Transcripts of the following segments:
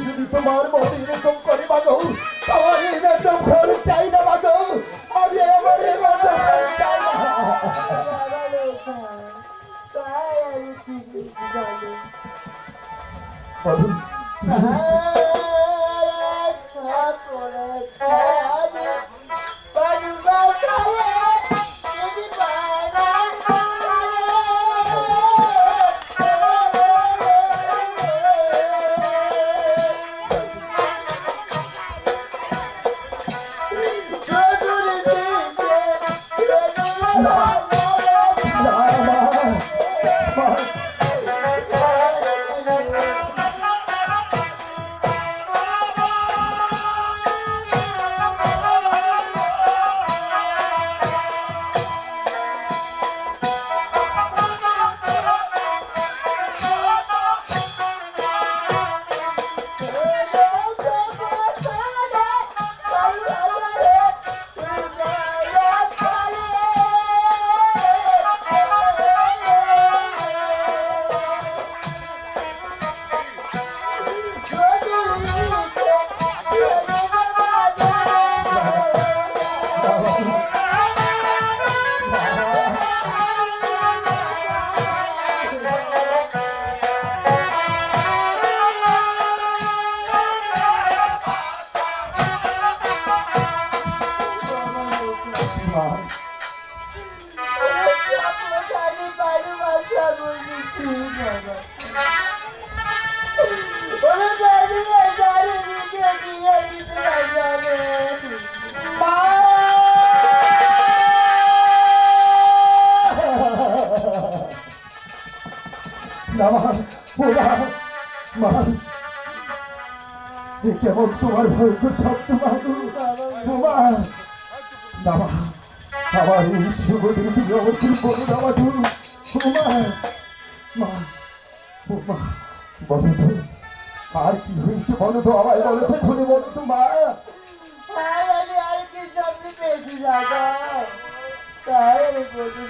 যদি তোমার মতো এরকম করে বাগো আমার এরকম ঘর চাই না বাগো আমি আমার এরকম চাই না বলুন কেমন তোমার ভয়ঙ্কর শব্দ তোমার আমার এই শুভদিন তুমি অবশ্যই বলো না বাবু বলো তো আর কি হয়েছে বলো তো আমায় বলো তো খুলে বলো তো মা আমি আর কি চাকরি পেয়েছি দাদা তাই আমি বলছি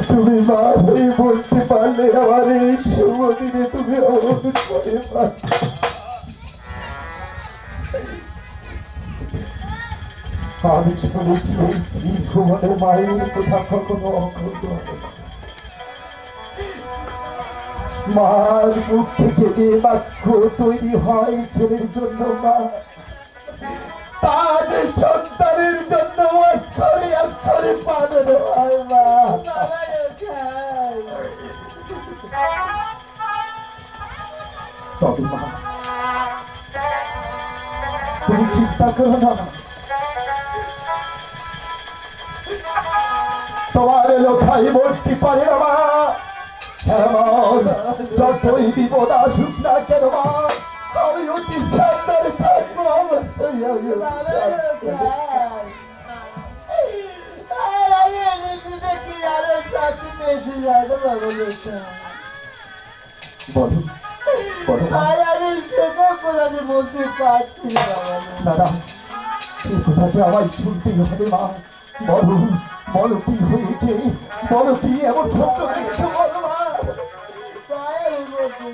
তুমি মা হয়ে বলতে পারলে আমার এই শুভ দিনে তুমি অবগত করে আমি শুনেছি ঘুমানোর মায়ের কোথা কখনো অক্ষত মার মুখ থেকে যে বাক্য তৈরি হয় ছেলের জন্য মা তার সন্তানের জন্য অক্ষরে অক্ষরে পালন হয় মা তবে মা তুমি চিন্তা করো না, তোমার লোখাই মরতে পারে না মা। এমন যতই বিপদ আসুক না কেন মা, আমি অতি সাবধানে থাকবো, অবশ্যই আমি অতি বাবা সাবধানে। লোখাই, আমি এদিকে কি আরো শাস্তি পেয়েছি জানো বাবা লোখাই? বলো বলো মা। আমি সেটা কোথাতে বলতে পারছি না বাবা লোখাই। দাদা এই কথা যে আমায় শুনতেই হবে মা। বলো বলো কি হয়েছে, বলো কি এমন শব্দ দেখেছো, বলো মা। তাই আমি বলছি।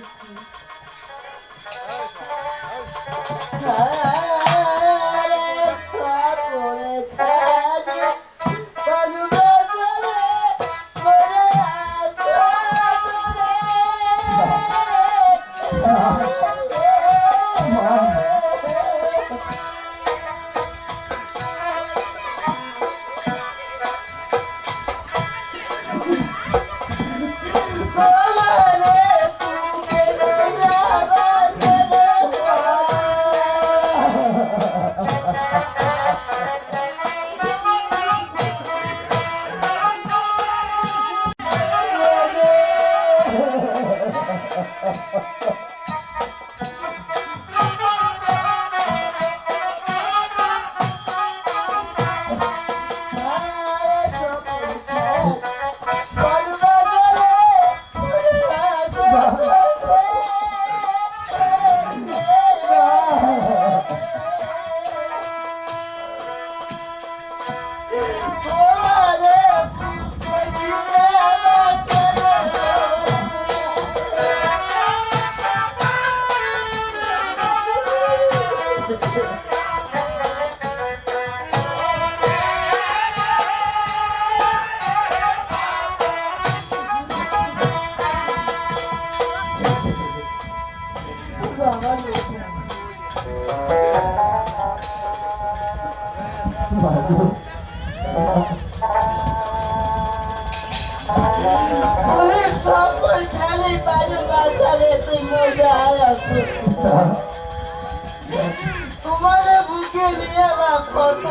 তোমাদের বুকে নিয়ে বা কত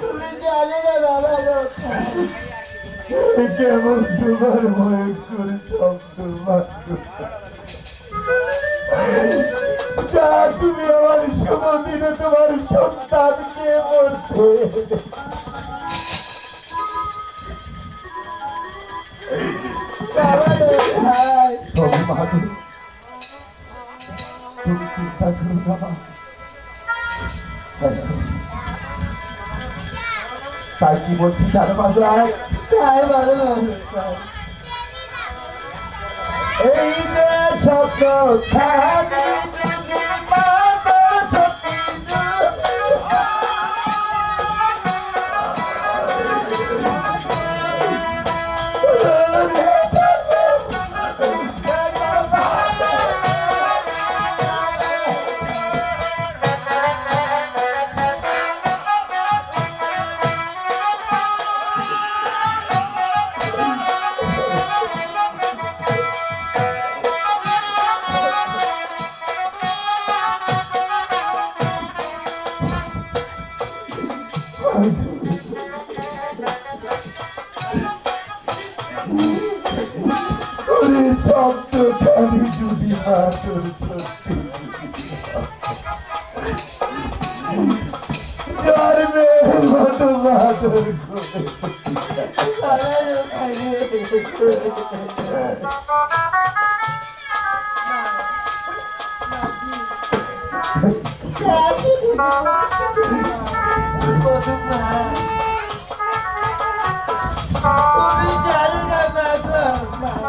তুমি জানি না বাবা কেমন তোমার ভয় করে শব্দ যা তুমি আমার শুভ দিনে তোমার সন্তানকে মরতে তুমি চিন্তা করো না। তাই কি বলছি জানো বাজার, এই যে স্বপ্ন খানি শব্দ খালি যদি না তোর সত্যি যার মেয়ের মতো মাদর করে তুমি জানো না বাবা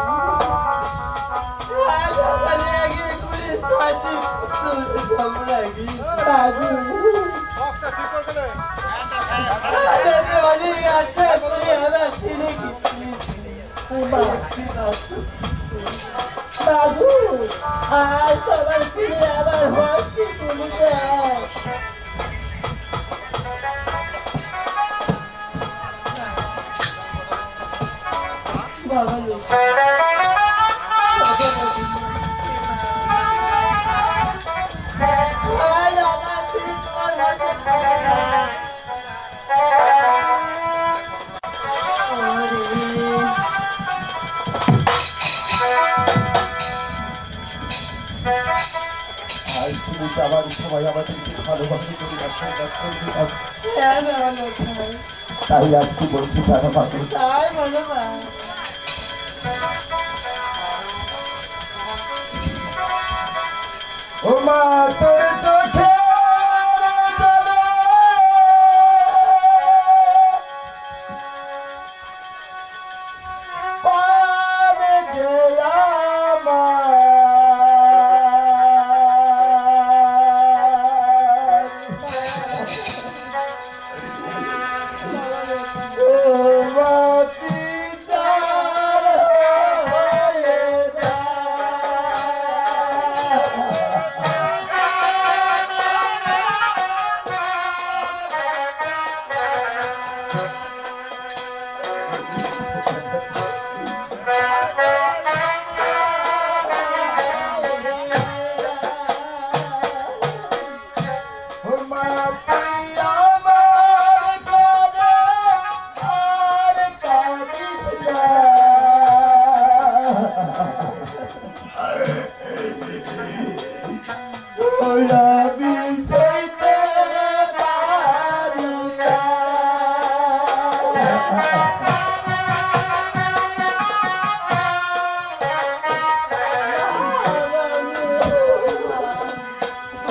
অনেক আছে বাবু আর সবার ছেলে আবার হসপিটালে বাবা লো আজ আমার দিন তোমার হাতে আজ তুমি যাবার সময় আমাদেরকে ভালোবাসে তুমি আশীর্বাদ করবে। হ্যাঁ বাবা লো খাই তাই আজ কি বলছি জানো বাবু, তাই বলো মা ও মা তোর চোখে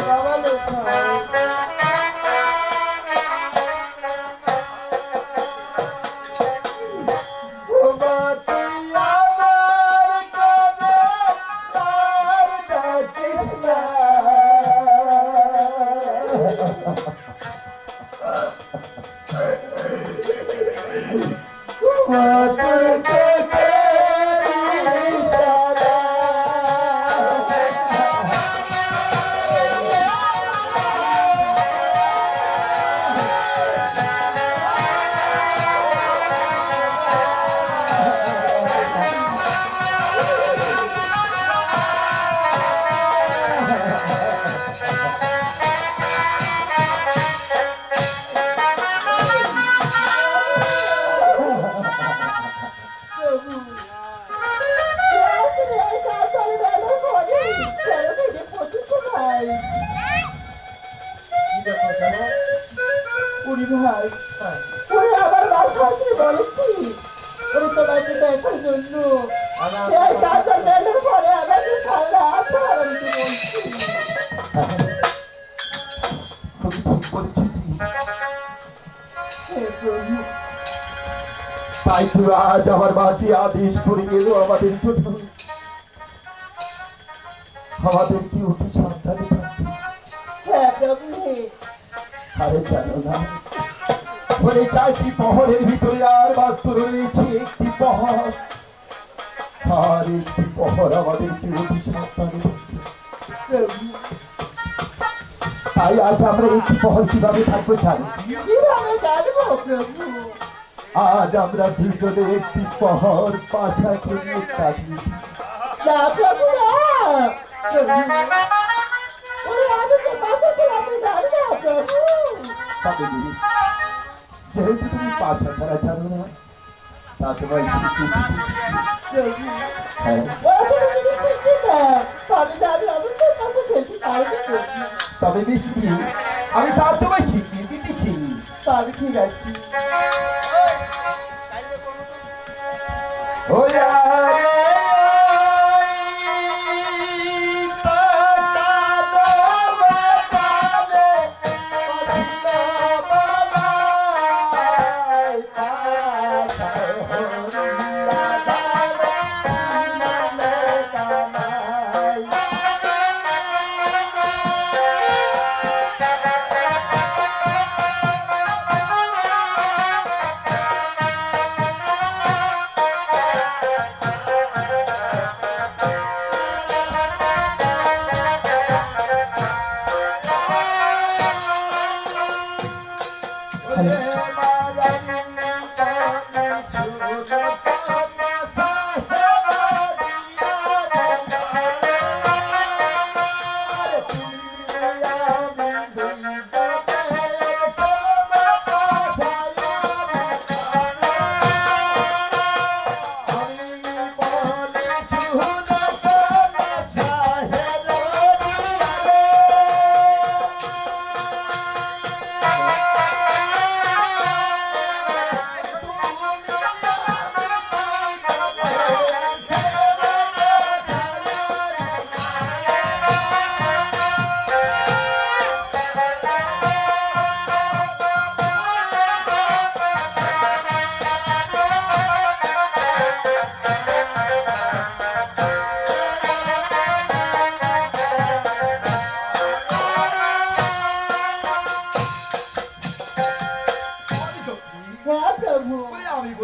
বাবা লো খাই উনি ভাই ওরে আমার বাসা আসলে বলেছি ওরে তোমাকে দেখার জন্য সেই কাজটা গেলের পরে আমাকে খাল্লা ছাড়া দিতে বলছি তুমি ঠিক বলেছি। হে প্রভু তাই তো আজ আমার মাঝে আদেশ করে এলো আমাদের জন্য আমাদের কি অতি সাবধানে থাকতে। হ্যাঁ প্রভু হে আরে জানো না বলে 4টি প্রহরের ভিতরে আর মাত্র রয়েছে একটি প্রহর, আর একটি প্রহর আমাদেরকে অতি সাবধানে থাকতে। প্রভু তাই আজ আমরা একটি প্রহর কিভাবে থাকবো জানি? কিভাবে জানবো প্রভু আজ আমরা দুজনে একটি প্রহর পাশা করে কাটি। না প্রভু না প্রভু ওরে আমি তো বাসা করে আমি জানবো প্রভু তবে যেহেতু তুমি পাশা খেলা জানো না তা তোমায় শিখিয়েছি। প্রভু হ্যাঁ, ওরা কোনো জিনিস শিখতে না তবে তো আমি অবশ্যই বাসা খেলতে পারবো প্রভু তবে মিষ্টি আমি তা তোমায় শিখিয়ে দিতেছি। তবে ঠিক আছে ওরে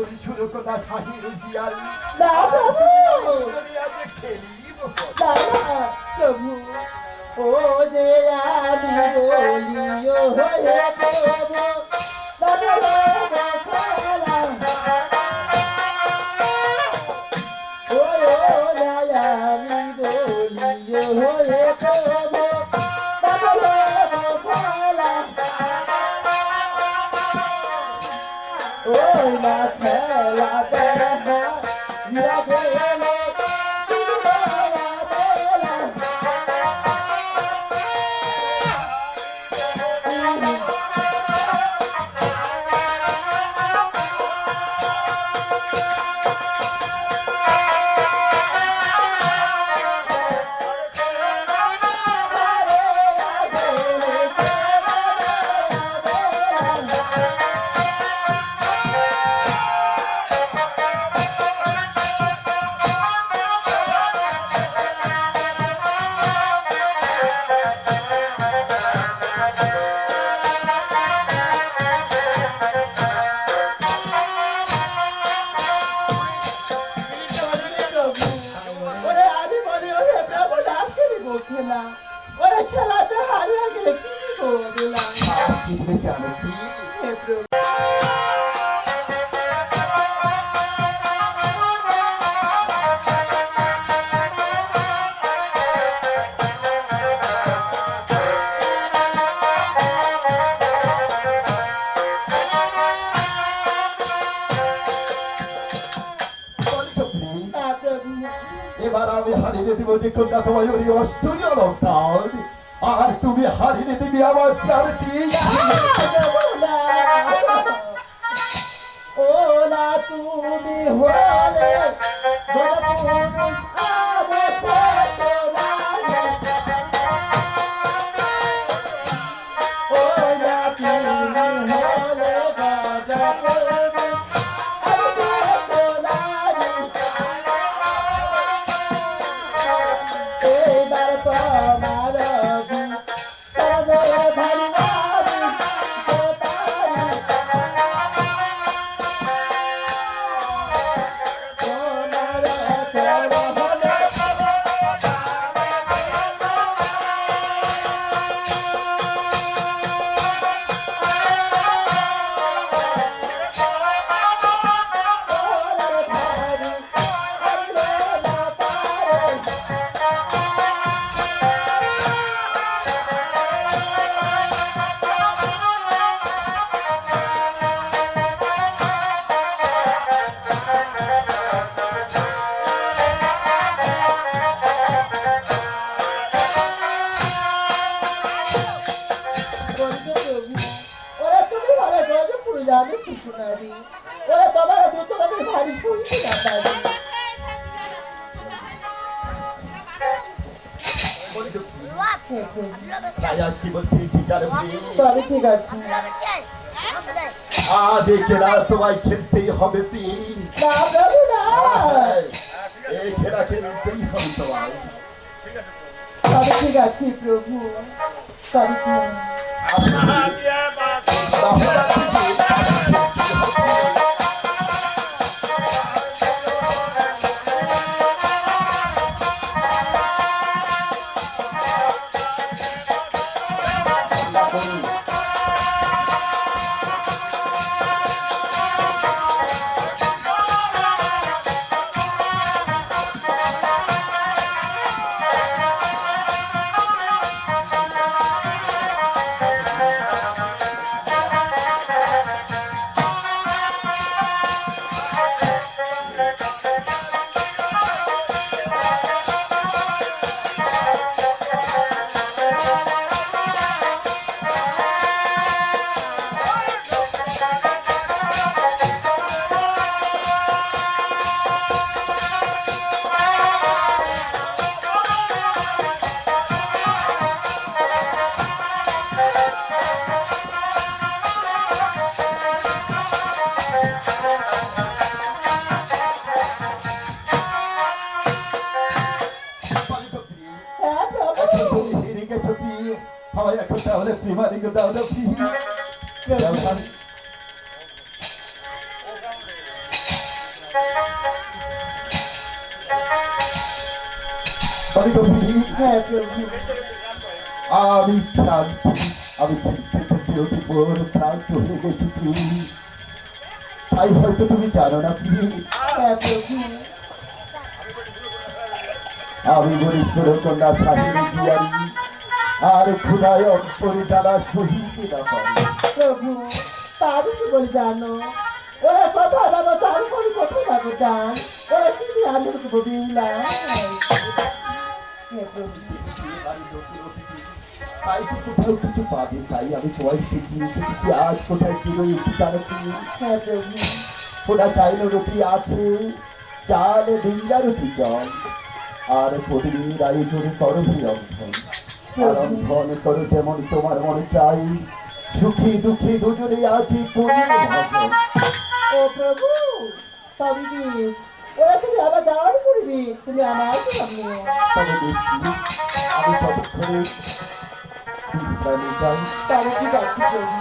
সুন্দরী সুরকতা শাহির জিয়াল না প্রভু আজ খেলিব না না, প্রভু ও যে আমি বলিও হে প্রভু তবে খেলা ও আমি বলিও হে প্রভু তবে খেলা ওই না খেলা দেখা ইয়া গেলে ওরে আমি বলি ওরে প্রভু লাভ করিব খেলা ওরে খেলাতে হারিয়ে গেলে কি করলাম কি তুমি জানো কি হে প্রভু না প্রভু এবার আমি হারিয়ে দিব যে কন্যা তোমায় ওই অষ্টই অলঙ্কার আর তুমি হারিয়ে দিবি আমার প্রাণটি ওলা তুমি হলে ওলা তুমি হলে এবার তোমার ওরা তুমি ভালো রোজে পুরো যাবে শিশুনারি ওরা তোমার দুজনের ভারী শুনছি না পারি তাই আজ কি বলতেছি জানো কি তবে ঠিক আছে আজ এই খেলা তোমায় খেলতেই হবে পি না প্রভু না এই খেলা খেলতেই হবে তোমায় তবে ঠিক আছে প্রভু তবে কি হয় এখন তাহলে প্রিমারিং দাও না প্লিজ আমি তো বুঝি হ্যাঁ প্রভু। আমি ক্লান্ত, আমি ফিরতে ফিরতে অতি বড় ক্লান্ত হয়ে গেছি প্রিয়। তাই হয়তো তুমি জানো না প্রিয়, হ্যাঁ প্রভু। আমি গরিষ্ঠ কন্যা সাহিনী জিয়ারি আর ক্ষুধায় অন্তরে জ্বালা সহিতে না পারি। প্রভু তার কি বলে জানো, ওরা কথা বাবা তারপরে কথা বাবু জান, ওরা কি আলোর ববিলা। হ্যাঁ প্রভু। তাই তো কোথাও কিছু পাবে, তাই আমি তোমায় শিখিয়ে দেখেছি আজ কোথায় কি রয়েছে জানো তুমি? হ্যাঁ প্রভু। ওরা চাইলো রুটি আছে, চাল ডিঙ্গা রুটি জল, আর প্রতিদিন আয়োজনে করো রন্ধন। আর রন্ধন করো যেমন তোমার মনে চাই, সুখী দুঃখী দুজনে আছি পূর্ণ ভজন। ও প্রভু তবে কি ওরা তুমি আবার যাওয়ার করবি, তুমি আমার সামনে। তবে দেখি আমি কতক্ষণে বিশ্রামে যাই। তাহলে কি যাচ্ছি প্রভু।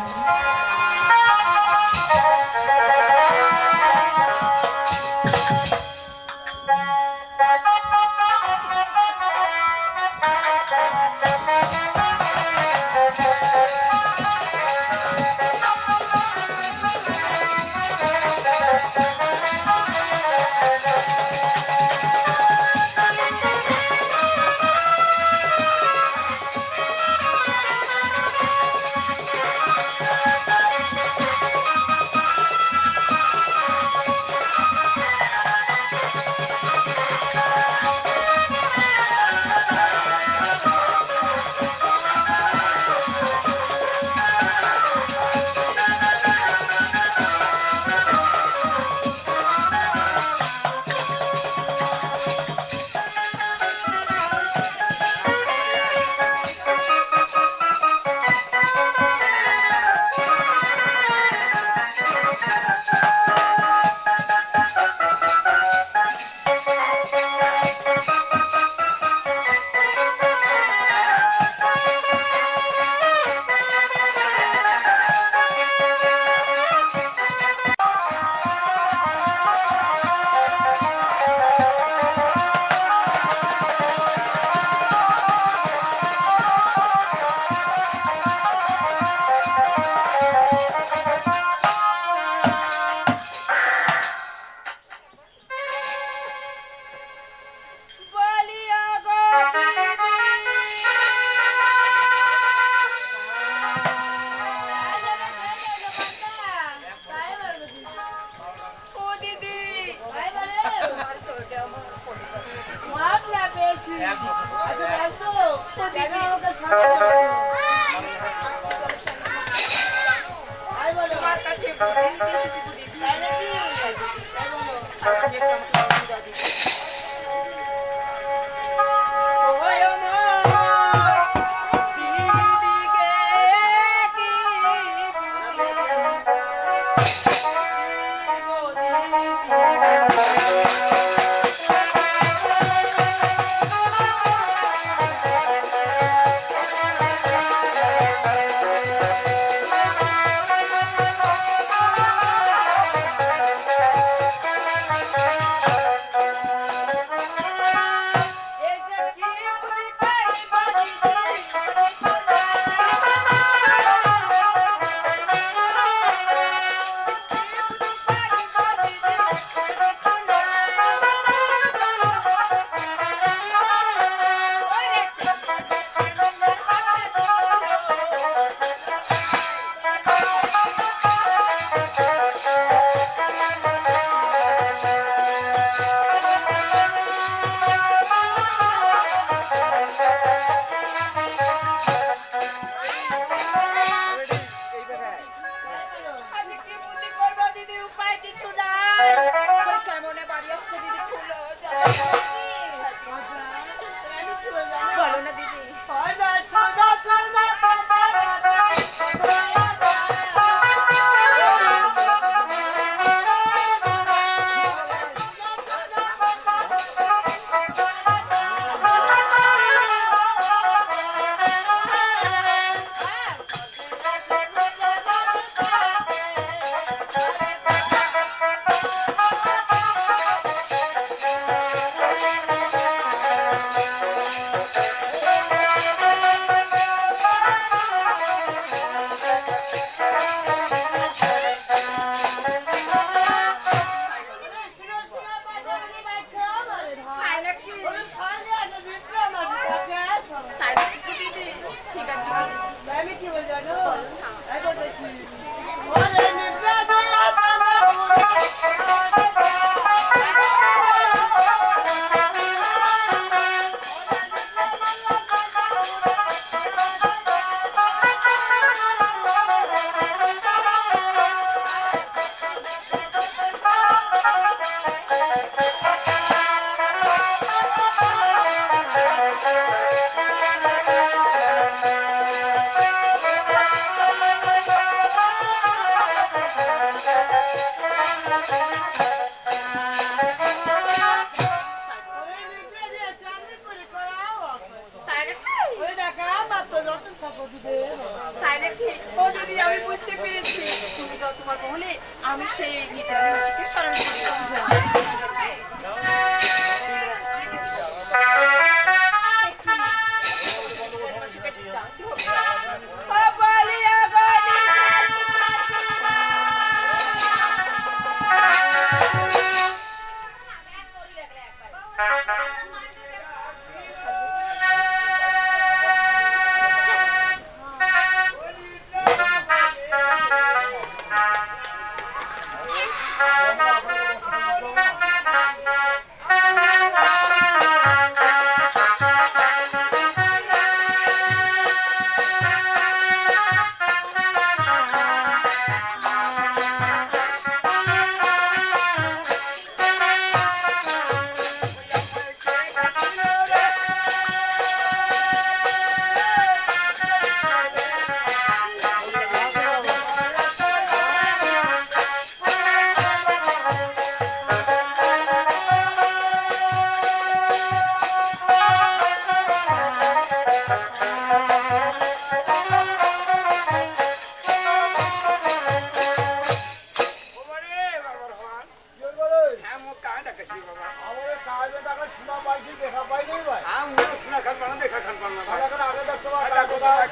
ডাকাছি বাবা আমার কাজে টাকা শোনা পাইছি দেখা পাইনি ভাই আমি শোনা খান পারলাম দেখা খান পারলাম না টাকা আগে দেখতে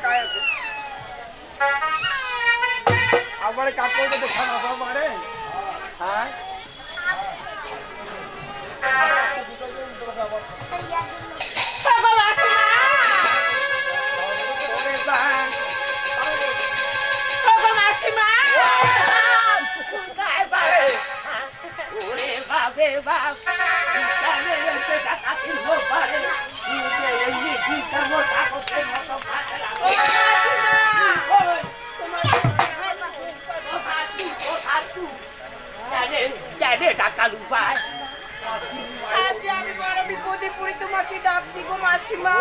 কায় আছে আমার কাপড়টা দেখা না পারে হ্যাঁ ডাকালু ভাই আজ আমি বড় বিপদে পড়ে তোমাকে ডাকছি গো মাসিমা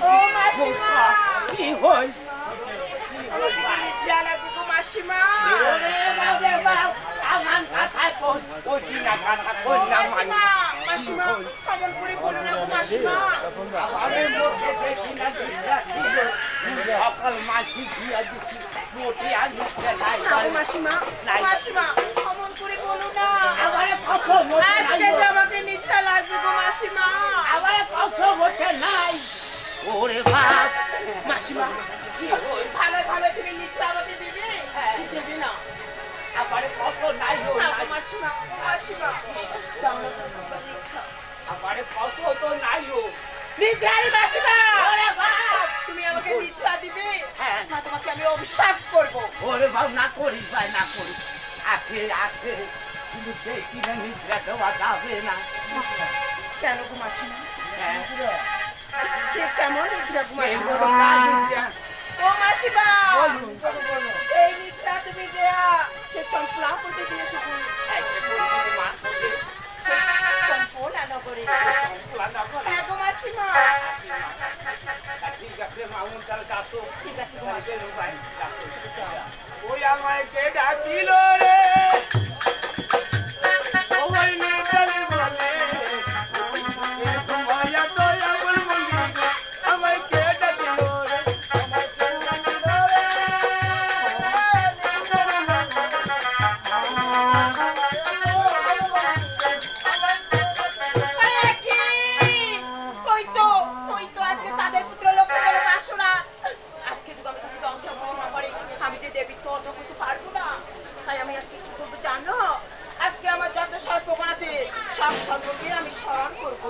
ও মাসিমা কি হই জানাবো গো মাসিমা আমার কথায় কোন ওই না কথা কোন না মাসিমা মাসিমা কেমন করে বলো না গো মাসিমা আমি মোটে দেখি না সকাল মাছি দিয়া দিচ্ছি মোটে আজ নাই মাসিমা মাসিমা কেমন করে বলো না আমার কত মোটে আজকে যে আমাকে নিতে লাগবে গো মাসিমা আমার কত মোটে নাই ওরে বাপ মাসিমা ভালো ভালো তুমি নিতে আমাকে দিবে দিবে না আমার কত নাই ও না নাই। গো মাসিমা মাসিমা আমার কত তো নাই ও নিতে আরে মাসিমা ওরে বাপ তুমি আমাকে মিথ্যা দিবে হ্যাঁ। না তোমাকে আমি অভিশাপ করবো ওরে বাপ না করিস ভাই না করিস আছে আছে কিন্তু সেই কিনে নিদ্রা দেওয়া যাবে না কেন গো মাসিমা হ্যাঁ। সে কেমন নিদ্রা গো এই মাসিমা? বড় কাজ নিদ্রা। ও মাসিমা বলুন। এই নিদ্রা তুমি দেয়া সে চম্পলা করতে দিয়েছো তুমি এই যে বলি মা, ওকে চম্পলা নগরে চম্পলা না বলে। হ্যাঁ গো মাসিমা ঠিক আছে মামুন তাহলে যাতো ঠিক আছে গো তোমাকে মাসিমা ভাই যাতো ওই আমায় কে ডাকিল রে ওই নেতালি বলে তোমায় তো আমল বলি আমায় কে ডাকিল রে আমায় কে ডাকিল আরে কি ওই তো আজকে তাদের পুত্র লোকের বাসনা আজকে যদি আমি তাকে ধ্বংস না করি আমি যে দেবী তো অর্জন করতে পারবো না তাই আমি আজকে কি করবো জানো আজকে আমার যত সর্পগণ আছে সব সর্বকে আমি স্মরণ করবো